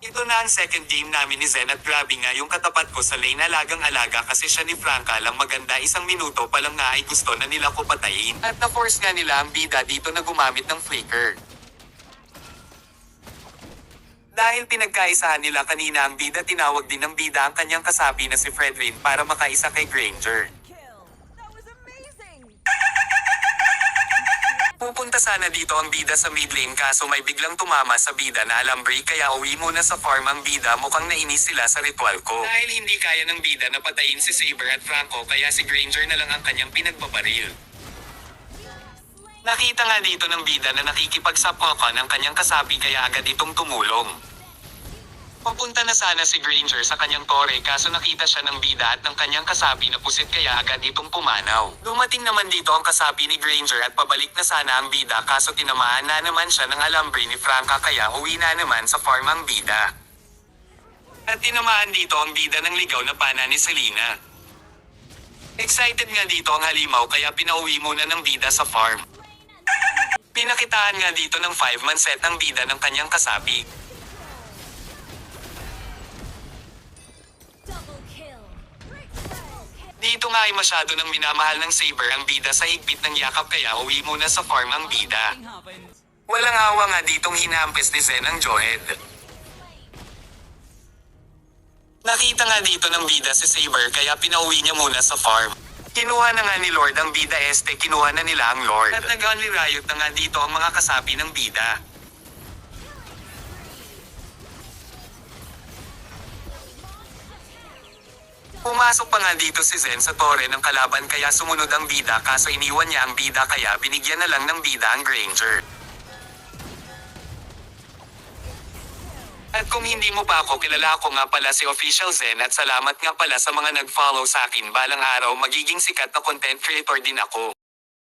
Ito na ang second game namin ni Zen at grabe nga yung katapat ko sa lane alagang-alaga kasi siya ni Franca lang maganda 1 minuto pa lang nga ay gusto na nila ko patayin. At na-force nga nila ang bida dito na gumamit ng flicker. Dahil pinagkaisahan nila kanina ang bida tinawag din ng bida ang kanyang kasapi na si Fredrin para makaisa kay Granger. Pupunta sana dito ang bida sa mid lane kaso may biglang tumama sa bida na alambre kaya uwi muna sa farm ang bida mukhang nainis sila sa ritual ko. Dahil hindi kaya ng bida na patayin si Saber at Franco kaya si Granger na lang ang kanyang pinagbabaril. Nakita nga dito ng bida na nakikipagsapwakan ang kanyang kasapi kaya agad itong tumulong. Papunta na sana si Granger sa kanyang tore kaso nakita siya ng bida at ng kanyang kasapi na pusit kaya agad itong pumanaw. Dumating naman dito ang kasapi ni Granger at pabalik na sana ang bida kaso tinamaan na naman siya ng alambre ni Franca kaya uwi na naman sa farm ang bida. At tinamaan dito ang bida ng ligaw na pana ni Selena. Excited nga dito ang halimaw kaya pinauwi muna ng bida sa farm. Pinakitaan nga dito ng 5-man set ang bida ng kanyang kasapi. Dito nga ay masyado nang minamahal ng Saber ang bida sa higpit ng yakap kaya uwi muna sa farm ang bida. Walang awa nga ditong hinampes ni Zen ang Joed. Nakita nga dito ng bida si Saber kaya pinauwi niya muna sa farm. Kinuha na nga ni Lord ang bida kinuha na nila ang Lord. At nag-only riot na nga dito ang mga kasapi ng bida. Pumasok pa nga dito si Zen sa tore ng kalaban kaya sumunod ang bida kaso iniwan niya ang bida kaya binigyan na lang ng bida ang Granger. At kung hindi mo pa ako kilala ako nga pala si Official Zen at salamat nga pala sa mga nag-follow sa akin balang araw magiging sikat na content creator din ako.